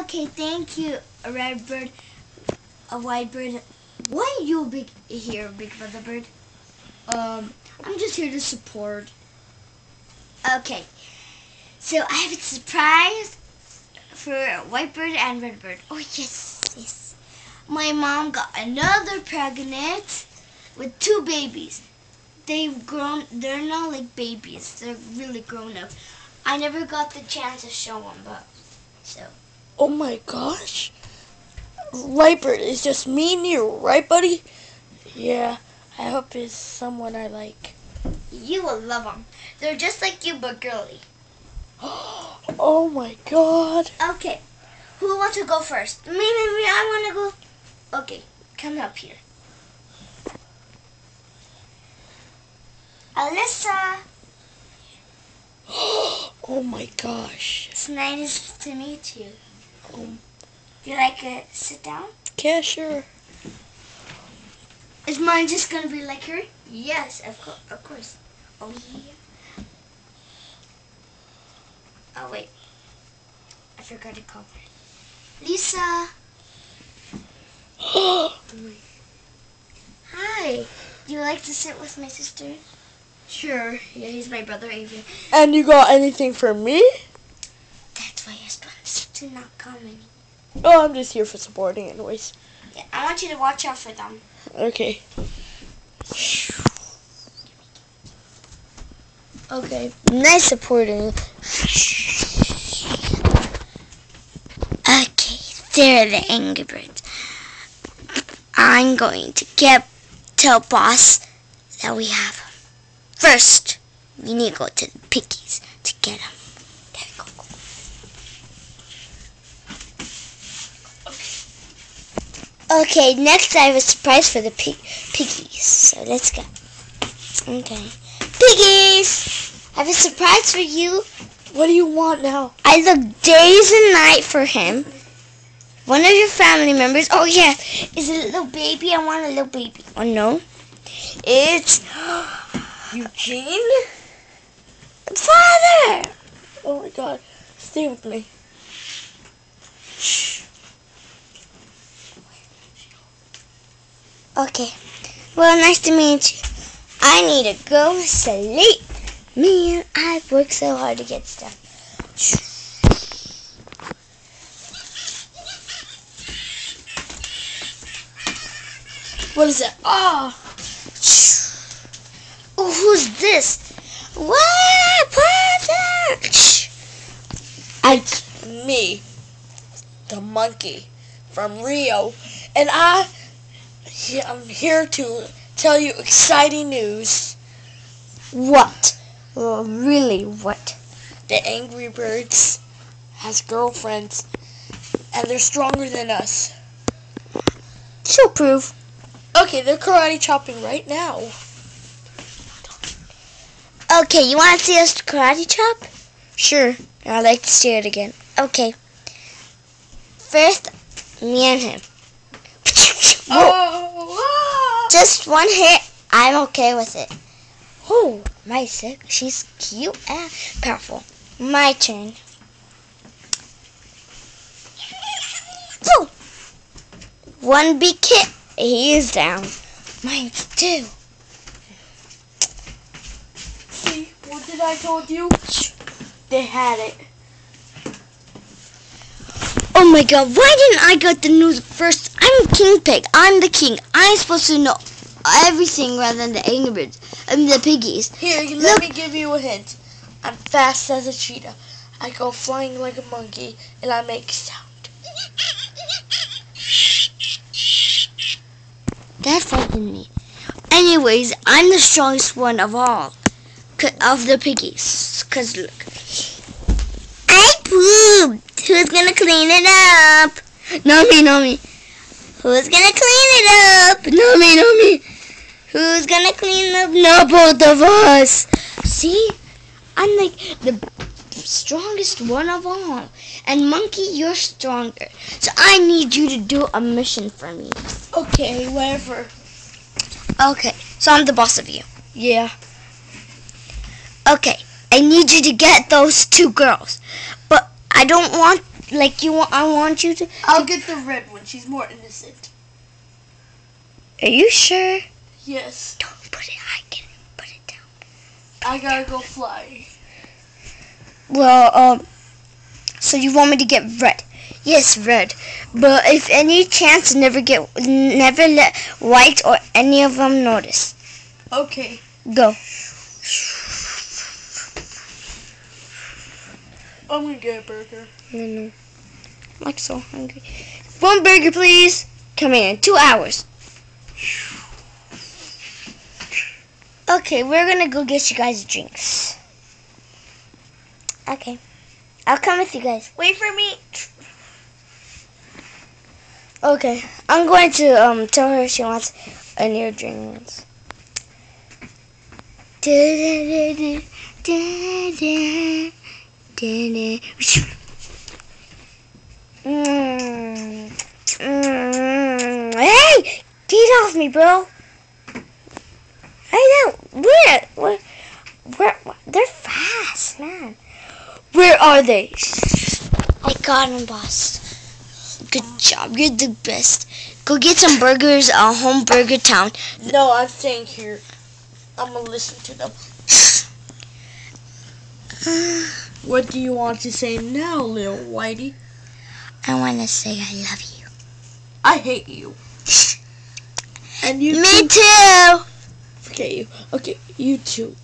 Okay, thank you, a red bird, a white bird. Why are you here, Big Brother Bird? I'm just here to support. Okay, so I have a surprise for white bird and red bird. Oh yes. My mom got another pregnant with 2 babies. They're not like babies. They're really grown up. I never got the chance to show them, but so. Oh my gosh. Whitebird is just me and you, right, buddy? Yeah, I hope it's someone I like. You will love them. They're just like you, but girly. Oh my god. Okay, who wants to go first? Me, I want to go. Okay, come up here. Alyssa. Oh my gosh. It's nice to meet you. You like to sit down? Yeah, sure. Is mine just going to be like her? Yes, of course. Oh, yeah. Oh, wait. I forgot to call her. Lisa. Hi. Do you like to sit with my sister? Sure. Yeah, he's my brother, Avery. And you got anything for me? That's why I asked to not come in. Oh, I'm just here for supporting anyways. Yeah, I want you to watch out for them. Okay. Okay. Nice supporting. Okay, they're the Angry Birds. I'm going to tell boss that we have them. First, we need to go to the piggies to get them. There we go. Okay, next I have a surprise for the piggies. So let's go. Okay. Piggies! I have a surprise for you. What do you want now? I look days and night for him. One of your family members. Oh, yeah. Is it a little baby? I want a little baby. Oh, no. It's Eugene? Father! Oh my god. Stay with me. Shh. Okay. Well, nice to meet you. I need to go sleep. Man, I've worked so hard to get stuff. What is it? Ah! Oh, who's this? What? Father? It's me, the monkey from Rio, and I'm here to tell you exciting news. What? Well, really, what? The Angry Birds has girlfriends, and they're stronger than us. She'll prove. Okay, they're karate chopping right now. Okay, you want to see us karate chop? Sure. I'd like to see it again. Okay. First, me and him. Oh! Just one hit. I'm okay with it. Oh, my sick. She's cute and powerful. My turn. Boom! One big hit. He is down. Mine too. See, what did I told you? They had it. Oh my god, why didn't I get the news first? I'm King Pig. I'm the king. I'm supposed to know everything rather than the Angry Birds. The piggies. Here, let me give you a hint. I'm fast as a cheetah. I go flying like a monkey, and I make sound. That frightened me. Anyways, I'm the strongest one of all. Of the piggies. Because look. I pooped. Who's going to clean it up? Not me. Who's going to clean it up? Not me. Who's going to clean it up? No, both of us. See? I'm like the strongest one of all. And Monkey, you're stronger. So I need you to do a mission for me. Okay, whatever. Okay, so I'm the boss of you. Yeah. Okay, I need you to get those 2 girls. But I don't want Like I want you to. I'll get the red one. She's more innocent. Are you sure? Yes. Don't put it. I can put it down. I gotta go fly. Well, so you want me to get red? Yes, red. But if any chance, never let white or any of them notice. Okay. Go. I'm gonna get a burger. No. I'm like so hungry. One burger, please. Coming in 2 hours. Okay, we're gonna go get you guys drinks. Okay. I'll come with you guys. Wait for me. Okay. I'm going to tell her she wants a new drinks. Hey, get off me, bro. Hey, where? They're fast, man. Where are they? I got them, boss. Good job. You're the best. Go get some burgers at Home Burger Town. No, I'm staying here. I'm gonna listen to them. What do you want to say now, little Whitey? I want to say I love you. I hate you. And you Me too. too. Forget you. Okay, you too.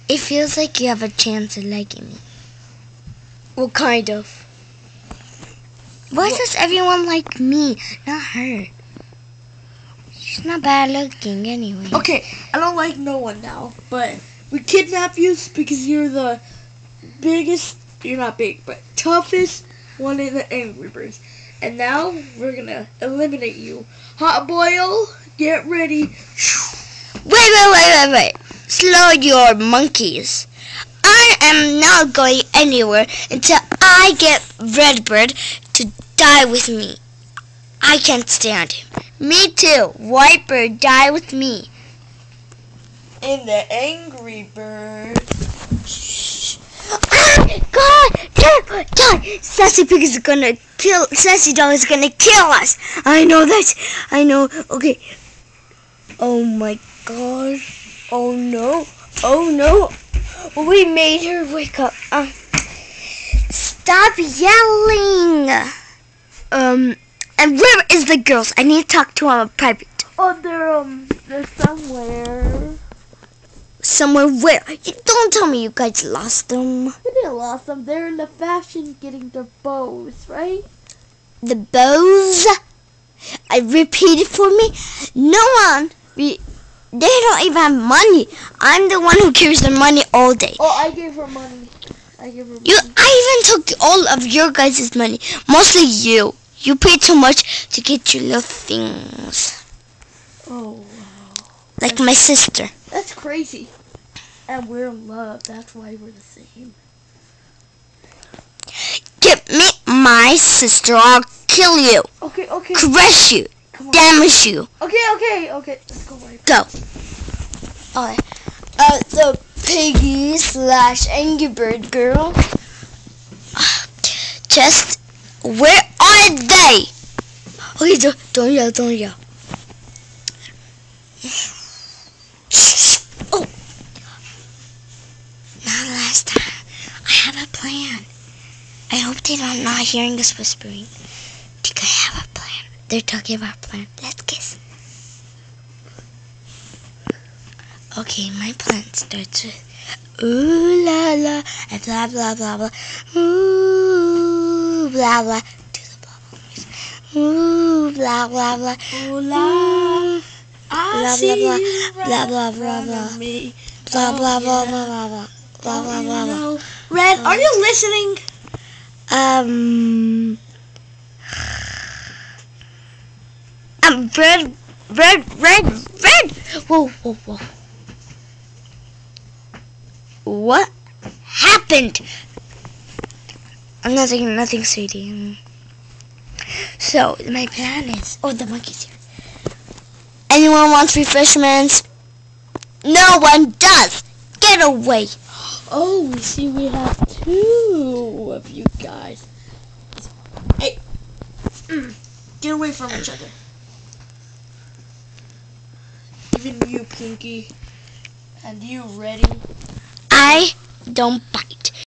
It feels like you have a chance of liking me. Well, kind of. Why does everyone like me, not her? She's not bad looking anyway. Okay, I don't like no one now, but we kidnap you because you're the biggest, you're not big, but toughest one in the Angry Birds. And now we're gonna eliminate you. Hot Boil, get ready. Wait. Slow your monkeys. I am not going anywhere until I get Redbird to die with me. I can't stand him. Me too. Whitebird, die with me. In the Angry Bird. God! Sassy Pig is gonna kill. Sassy Dog is gonna kill us. I know that. I know. Okay. Oh my gosh. Oh no. We made her wake up. Stop yelling. And where is the girls? I need to talk to them private. Oh, they're somewhere. Somewhere where? Don't tell me you guys lost them. We didn't lost them. They're in the fashion getting their bows, right? The bows? I repeat it for me. No one. They don't even have money. I'm the one who carries their money all day. Oh, I gave her money. I even took all of your guys' money. Mostly you. You pay too much to get your little things. Oh, wow. Like my sister. That's crazy. And we're in love. That's why we're the same. Get me my sister. I'll kill you. Okay. Crush you. Damage you. Okay. Let's go right. Go. Alright. The Piggy / Angry Bird girl. Just where are they? Okay, don't yell. Oh. Not last time. I have a plan. I hope they're not hearing us whispering. Because I have a plan. They're talking about a plan. Let's kiss. Okay, my plan starts with ooh la la and blah blah blah blah. Ooh blah blah. Do the blah blah noise. Ooh blah blah blah. Ooh la. Blah blah blah blah blah blah blah. Blah blah blah blah blah blah. Blah blah blah blah. Red, are you listening? Red. Whoa. What happened? Nothing, sweetie. So, my plan is... Oh, the monkey's here. Anyone wants refreshments? No one does. Get away. Oh, we see we have 2 of you guys. Hey, get away from each other. Even you, Pinky. And you, Ready? I don't